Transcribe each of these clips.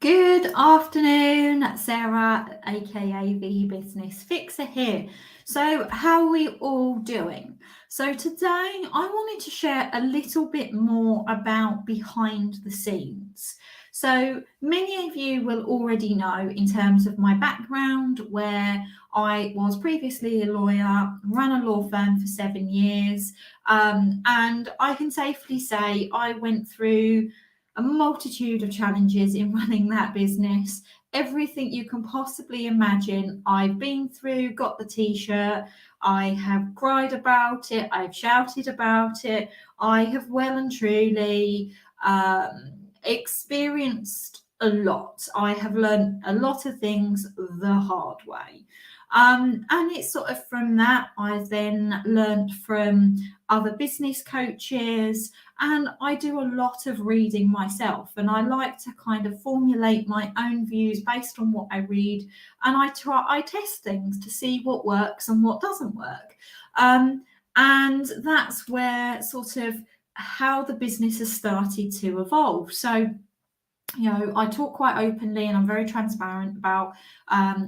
Good afternoon, Sarah, aka the Business Fixer here. So, how are we all doing? So, today I wanted to share a little bit more about behind the scenes. So, many of you will already know in terms of my background, where I was previously a lawyer, ran a law firm for 7 years, and I can safely say I went through a multitude of challenges in running that business. Everything you can possibly imagine, I've been through, got the t shirt, I have cried about it, I've shouted about it, I have well and truly experienced a lot. I have learned a lot of things the hard way. And it's sort of from that I then learned from other business coaches, and I do a lot of reading myself, and I like to kind of formulate my own views based on what I read, and I test things to see what works and what doesn't work. And that's where sort of how the business has started to evolve. So I talk quite openly and I'm very transparent about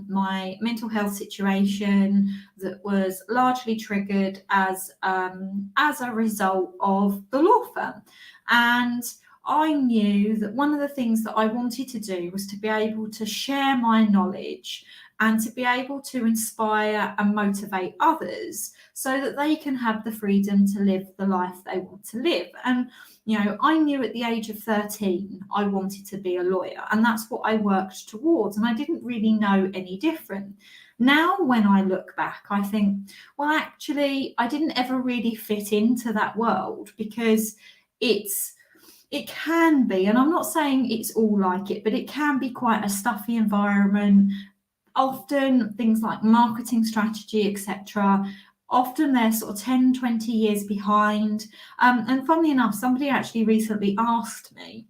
my mental health situation that was largely triggered as a result of the law firm. And I knew that one of the things that I wanted to do was to be able to share my knowledge and to be able to inspire and motivate others so that they can have the freedom to live the life they want to live. And I knew at the age of 13 I wanted to be a lawyer, and that's what I worked towards, and I didn't really know any different. Now, when I look back, I think, well, actually, I didn't ever really fit into that world because it can be, and I'm not saying it's all like it, but it can be quite a stuffy environment. Often things like marketing strategy, etc., often they're sort of 10, 20 years behind. And funnily enough, somebody actually recently asked me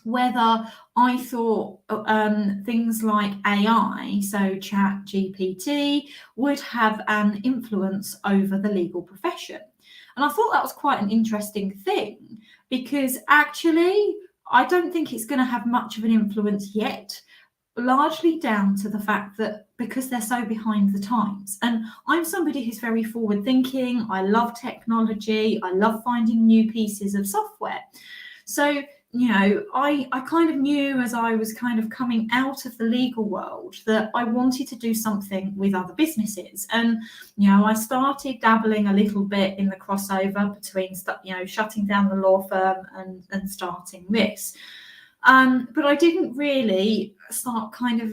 whether I thought things like AI, so Chat GPT, would have an influence over the legal profession. And I thought that was quite an interesting thing because actually, I don't think it's going to have much of an influence yet, largely down to the fact that because they're so behind the times. And I'm somebody who's very forward thinking. I love technology. I love finding new pieces of software. So, I kind of knew as I was kind of coming out of the legal world that I wanted to do something with other businesses. And, I started dabbling a little bit in the crossover between, shutting down the law firm and starting this. But I didn't really start kind of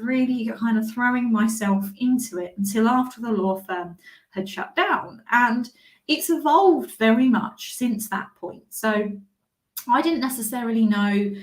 throwing myself into it until after the law firm had shut down. And it's evolved very much since that point. So I didn't necessarily know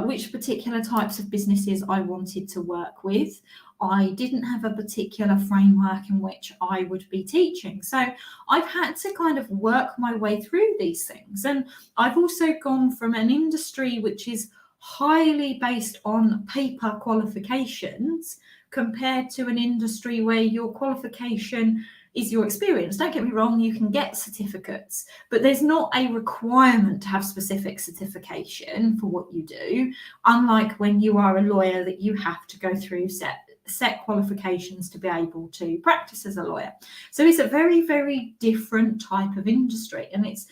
which particular types of businesses I wanted to work with. I didn't have a particular framework in which I would be teaching. So I've had to kind of work my way through these things. And I've also gone from an industry which is highly based on paper qualifications compared to an industry where your qualification is your experience. Don't get me wrong, you can get certificates, but there's not a requirement to have specific certification for what you do, unlike when you are a lawyer that you have to go through set qualifications to be able to practice as a lawyer. So it's a very, very different type of industry, and it's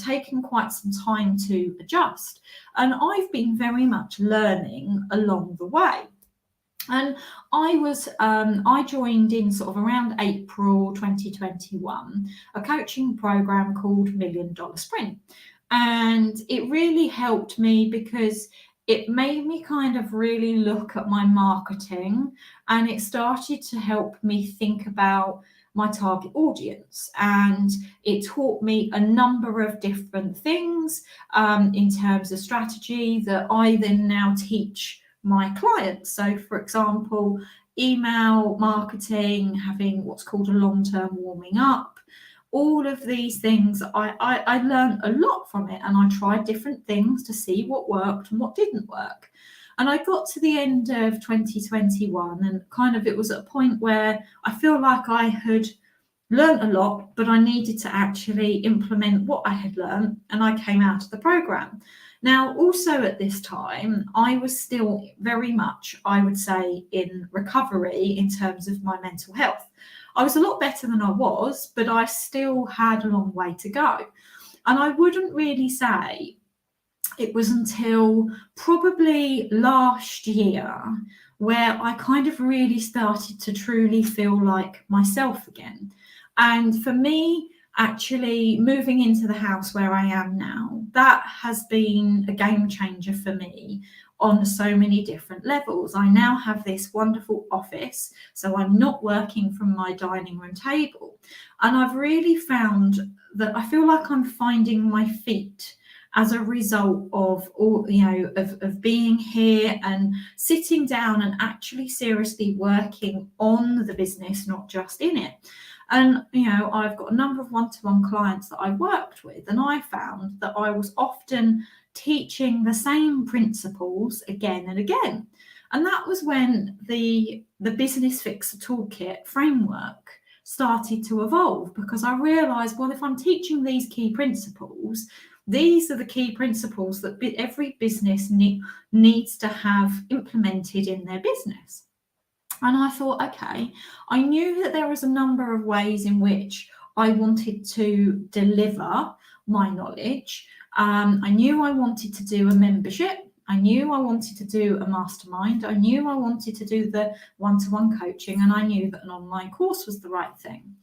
taken quite some time to adjust. And I've been very much learning along the way. And I joined in sort of around April 2021 a coaching program called Million Dollar Sprint. And it really helped me because it made me kind of really look at my marketing, and it started to help me think about my target audience. And it taught me a number of different things in terms of strategy that I then now teach my clients. So, for example, email marketing, having what's called a long-term warming up, all of these things, I learned a lot from it, and I tried different things to see what worked and what didn't work. And I got to the end of 2021, and kind of it was at a point where I feel like I had learned a lot, but I needed to actually implement what I had learned, and I came out of the program. Now, also at this time, I was still very much, I would say, in recovery in terms of my mental health. I was a lot better than I was, but I still had a long way to go. And I wouldn't really say it was until probably last year where I kind of really started to truly feel like myself again. And for me, actually moving into the house where I am now, that has been a game changer for me on so many different levels. I now have this wonderful office, so I'm not working from my dining room table. And I've really found that I feel like I'm finding my feet as a result of all, of being here and sitting down and actually seriously working on the business, not just in it. And I've got a number of one-to-one clients that I've worked with, and I found that I was often teaching the same principles again and again. And that was when the Business Fixer Toolkit framework started to evolve, because I realized, well, if I'm teaching these key principles, these are the key principles that every business needs to have implemented in their business. And I thought, okay, I knew that there was a number of ways in which I wanted to deliver my knowledge. I knew I wanted to do a membership. I knew I wanted to do a mastermind. I knew I wanted to do the one-to-one coaching, and I knew that an online course was the right thing.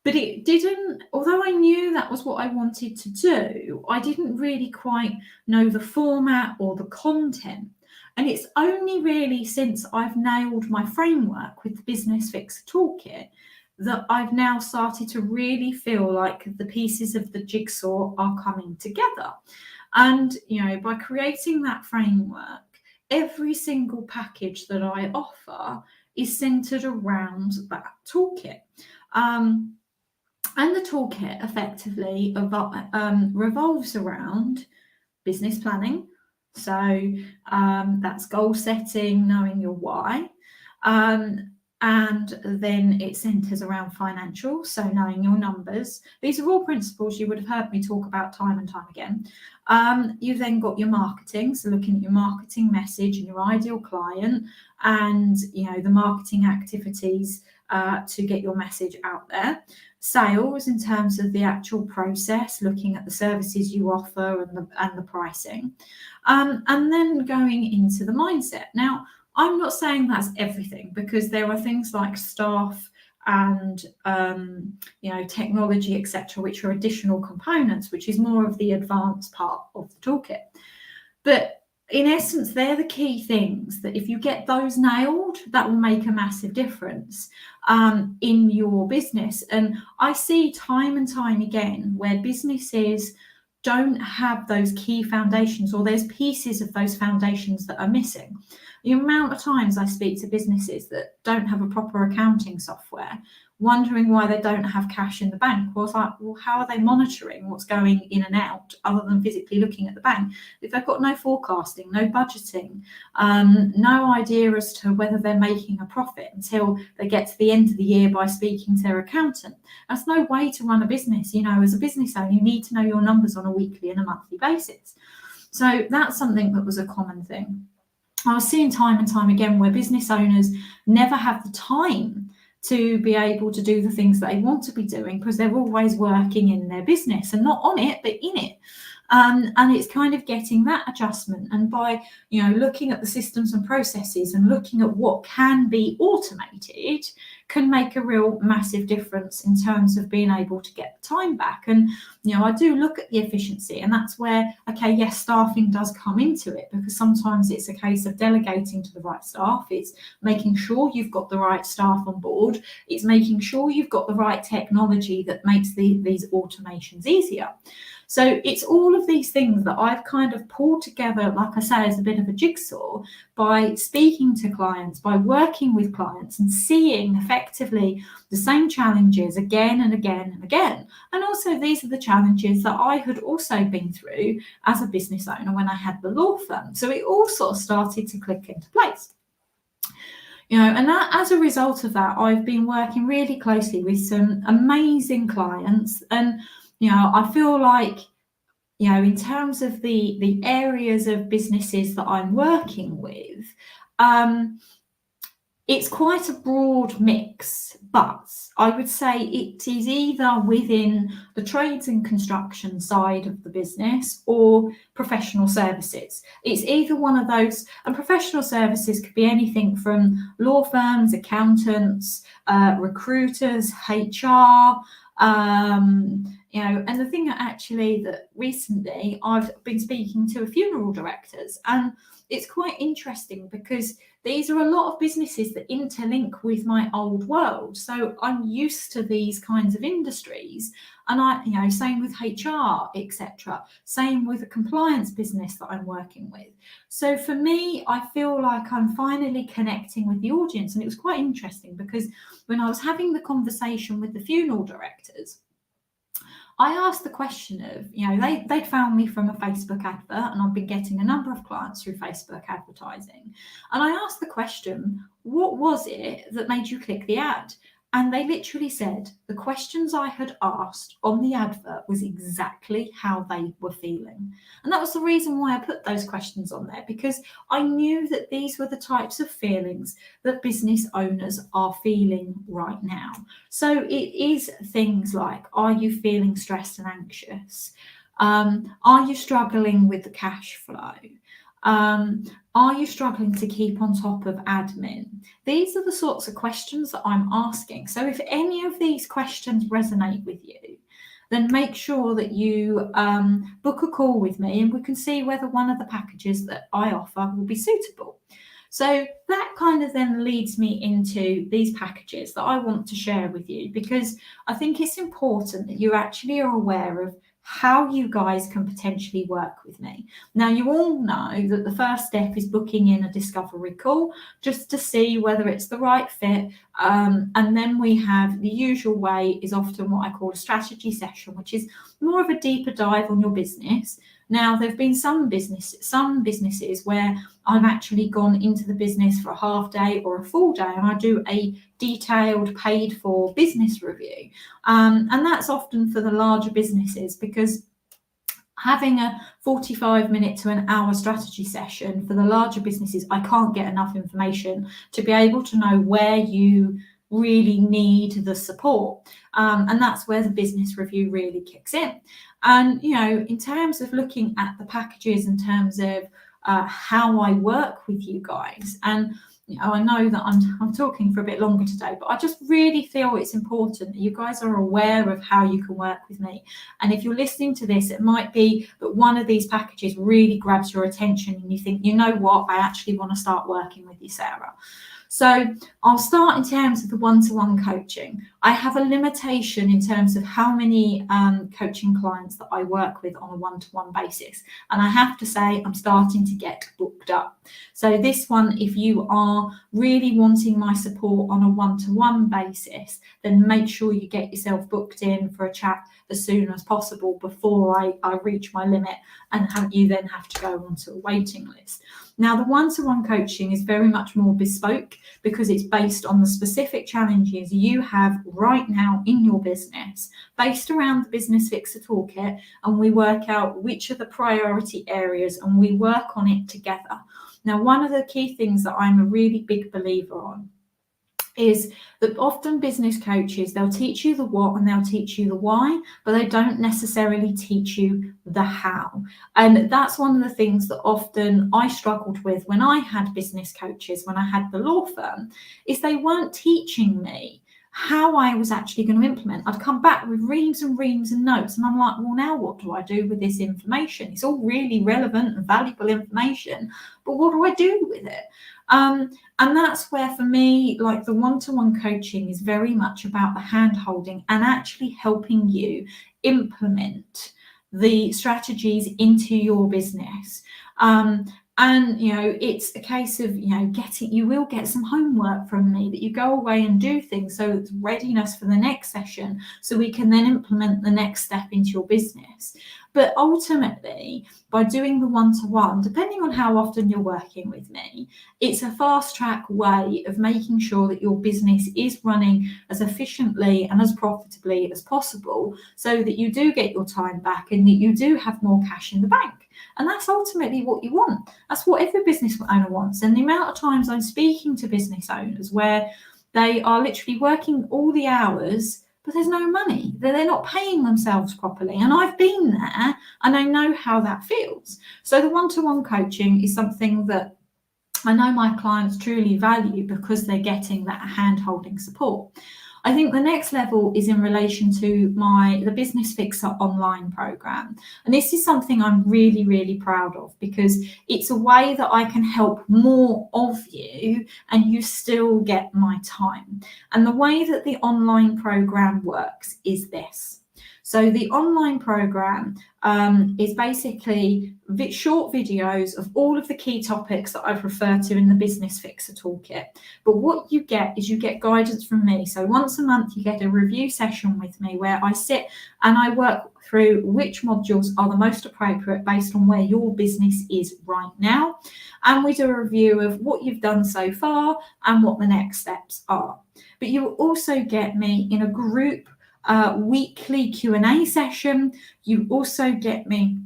But it didn't, although I knew that was what I wanted to do, I didn't really quite know the format or the content. And it's only really since I've nailed my framework with the Business Fixer Toolkit that I've now started to really feel like the pieces of the jigsaw are coming together. And, by creating that framework, every single package that I offer is centered around that toolkit. And the toolkit effectively revolves around business planning. So that's goal setting, knowing your why. And then it centers around financial, so knowing your numbers. These are all principles you would have heard me talk about time and time again. You've then got your marketing, so looking at your marketing message and your ideal client, and the marketing activities to get your message out there. Sales, in terms of the actual process, looking at the services you offer and the pricing, and then going into the mindset. Now, I'm not saying that's everything, because there are things like staff and technology, etc., which are additional components, which is more of the advanced part of the toolkit. But in essence, they're the key things that if you get those nailed, that will make a massive difference in your business. And I see time and time again where businesses don't have those key foundations, or there's pieces of those foundations that are missing. The amount of times I speak to businesses that don't have a proper accounting software, wondering why they don't have cash in the bank. Well, it's like, well, how are they monitoring what's going in and out other than physically looking at the bank? If they've got no forecasting, no budgeting, no idea as to whether they're making a profit until they get to the end of the year by speaking to their accountant, that's no way to run a business. As a business owner, you need to know your numbers on a weekly and a monthly basis. So that's something that was a common thing. I was seeing time and time again where business owners never have the time to be able to do the things that they want to be doing, because they're always working in their business and not on it, but in it. And it's kind of getting that adjustment. And by, looking at the systems and processes and looking at what can be automated, can make a real massive difference in terms of being able to get the time back. And, I do look at the efficiency, and that's where, okay, yes, staffing does come into it, because sometimes it's a case of delegating to the right staff. It's making sure you've got the right staff on board. It's making sure you've got the right technology that makes these automations easier. So it's all of these things that I've kind of pulled together, like I say, as a bit of a jigsaw, by speaking to clients, by working with clients and seeing effectively the same challenges again and again and again. And also these are the challenges that I had also been through as a business owner when I had the law firm. So it all sort of started to click into place. And that, as a result of that, I've been working really closely with some amazing clients. And I feel like in terms of the areas of businesses that I'm working with, it's quite a broad mix, but I would say it is either within the trades and construction side of the business or professional services. It's either one of those, and professional services could be anything from law firms, accountants, recruiters, HR, and the thing that recently I've been speaking to funeral directors, and it's quite interesting because these are a lot of businesses that interlink with my old world. So I'm used to these kinds of industries, and same with HR, etc. Same with a compliance business that I'm working with. So for me, I feel like I'm finally connecting with the audience, and it was quite interesting because when I was having the conversation with the funeral directors, I asked the question of, they'd found me from a Facebook advert, and I've been getting a number of clients through Facebook advertising. And I asked the question, what was it that made you click the ad? And they literally said the questions I had asked on the advert was exactly how they were feeling. And that was the reason why I put those questions on there, because I knew that these were the types of feelings that business owners are feeling right now. So it is things like, are you feeling stressed and anxious? Are you struggling with the cash flow? Are you struggling to keep on top of admin? These are the sorts of questions that I'm asking. So if any of these questions resonate with you, then make sure that you book a call with me, and we can see whether one of the packages that I offer will be suitable. So that kind of then leads me into these packages that I want to share with you, because I think it's important that you actually are aware of how you guys can potentially work with me. Now, you all know that the first step is booking in a discovery call just to see whether it's the right fit. And then we have the usual way is often what I call a strategy session, which is more of a deeper dive on your business. Now, there have been some businesses where I've actually gone into the business for a half day or a full day, and I do a detailed paid for business review. And that's often for the larger businesses, because having a 45-minute to an hour strategy session for the larger businesses, I can't get enough information to be able to know where you really need the support. And that's where the business review really kicks in. And, in terms of looking at the packages, in terms of how I work with you guys, and I know that I'm talking for a bit longer today, but I just really feel it's important that you guys are aware of how you can work with me. And if you're listening to this, it might be that one of these packages really grabs your attention and you think, you know what, I actually want to start working with you, Sarah. So I'll start in terms of the one-to-one coaching. I have a limitation in terms of how many coaching clients that I work with on a one-to-one basis. And I have to say, I'm starting to get booked up. So this one, if you are really wanting my support on a one-to-one basis, then make sure you get yourself booked in for a chat as soon as possible before I reach my limit, and you then have to go onto a waiting list. Now, the one-to-one coaching is very much more bespoke because it's based on the specific challenges you have right now in your business, based around the Business Fixer Toolkit, and we work out which are the priority areas and we work on it together. Now, one of the key things that I'm a really big believer on is that often business coaches, they'll teach you the what and they'll teach you the why, but they don't necessarily teach you the how. And that's one of the things that often I struggled with when I had business coaches, when I had the law firm, is they weren't teaching me how I was actually going to implement. I'd come back with reams and reams of notes, and I'm like, well, now what do I do with this information? It's all really relevant and valuable information, but what do I do with it? And that's where, for me, like the one-to-one coaching is very much about the hand-holding and actually helping you implement the strategies into your business. And, it's a case of, you will get some homework from me that you go away and do things. So it's readiness for the next session. So we can then implement the next step into your business. But ultimately, by doing the one-to-one, depending on how often you're working with me, it's a fast-track way of making sure that your business is running as efficiently and as profitably as possible, so that you do get your time back and that you do have more cash in the bank. And that's ultimately what you want. That's what every business owner wants. And the amount of times I'm speaking to business owners where they are literally working all the hours, but there's no money. They're not paying themselves properly. And I've been there and I know how that feels. So the one-to-one coaching is something that I know my clients truly value because they're getting that hand-holding support. I think the next level is in relation to the Business Fixer online program. And this is something I'm really, really proud of, because it's a way that I can help more of you and you still get my time. And the way that the online program works is this. So the online program is basically short videos of all of the key topics that I've referred to in the Business Fixer Toolkit. But what you get is you get guidance from me. So once a month, you get a review session with me where I sit and I work through which modules are the most appropriate based on where your business is right now. And we do a review of what you've done so far and what the next steps are. But you will also get me in a group weekly Q&A session. You also get me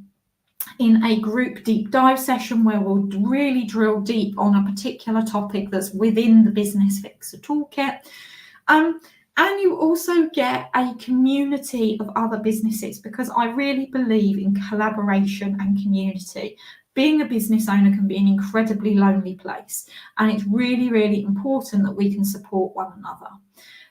in a group deep dive session where we'll really drill deep on a particular topic that's within the Business Fixer Toolkit. And you also get a community of other businesses, because I really believe in collaboration and community. Being a business owner can be an incredibly lonely place, and it's really, really important that we can support one another.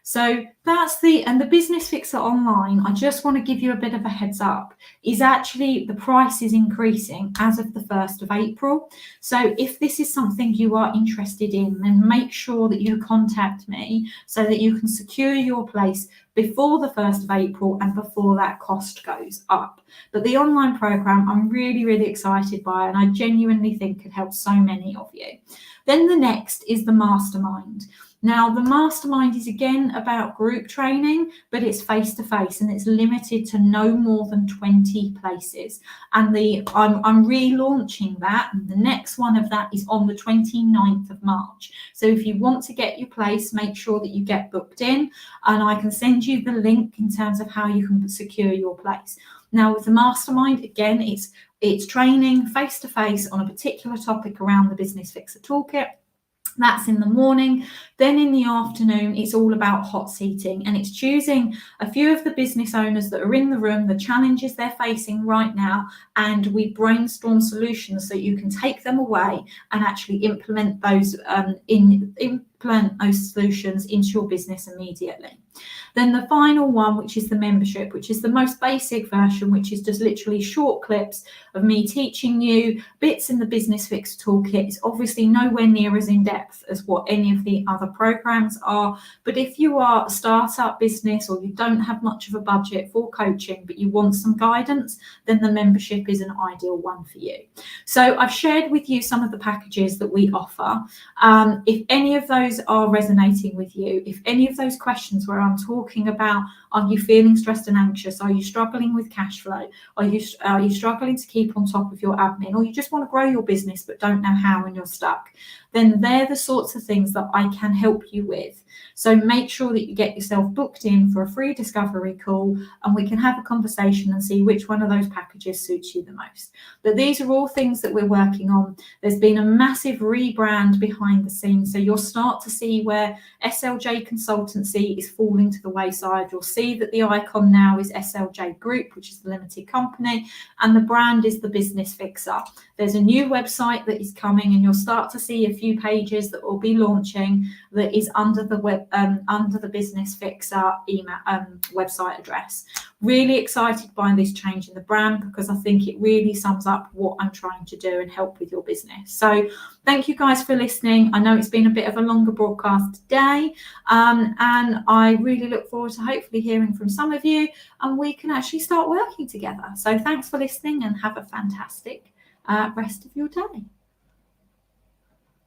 So that's the Business Fixer online. I just want to give you a bit of a heads up, is actually the price is increasing as of the 1st of April. So if this is something you are interested in, then make sure that you contact me so that you can secure your place before the 1st of April and before that cost goes up. But the online program, I'm really, really excited by, and I genuinely think could help so many of you. Then the next is the mastermind. Now, the mastermind is again about group training, but it's face-to-face and it's limited to no more than 20 places. And I'm relaunching that. And the next one of that is on the 29th of March. So if you want to get your place, make sure that you get booked in, and I can send you the link in terms of how you can secure your place. Now, with the mastermind, again, it's training face-to-face on a particular topic around the Business Fixer Toolkit. That's in the morning. Then in the afternoon, it's all about hot seating, and it's choosing a few of the business owners that are in the room, the challenges they're facing right now, and we brainstorm solutions so you can take them away and actually implement those solutions into your business immediately. Then the final one, which is the membership, which is the most basic version, which is just literally short clips of me teaching you bits in the Business Fixer Toolkit. It's obviously nowhere near as in depth as what any of the other programs are. But if you are a startup business or you don't have much of a budget for coaching, but you want some guidance, then the membership is an ideal one for you. So I've shared with you some of the packages that we offer. If any of those are resonating with you, if any of those questions where I'm talking about, are you feeling stressed and anxious? Are you struggling with cash flow? Are you struggling to keep on top of your admin? Or you just want to grow your business but don't know how and you're stuck? Then they're the sorts of things that I can help you with. So make sure that you get yourself booked in for a free discovery call, and we can have a conversation and see which one of those packages suits you the most. But these are all things that we're working on. There's been a massive rebrand behind the scenes. So you'll start to see where SLJ Consultancy is falling to the wayside. You'll see that the icon now is SLJ Group, which is the limited company, and the brand is the Business Fixer. There's a new website that is coming, and you'll start to see a few pages that will be launching that is under the Business Fixer email website address. Really excited by this change in the brand, because I think it really sums up what I'm trying to do and help with your business. So thank you guys for listening. I know it's been a bit of a longer broadcast today, and I really look forward to hopefully hearing from some of you, and we can actually start working together. So thanks for listening, and have a fantastic rest of your day.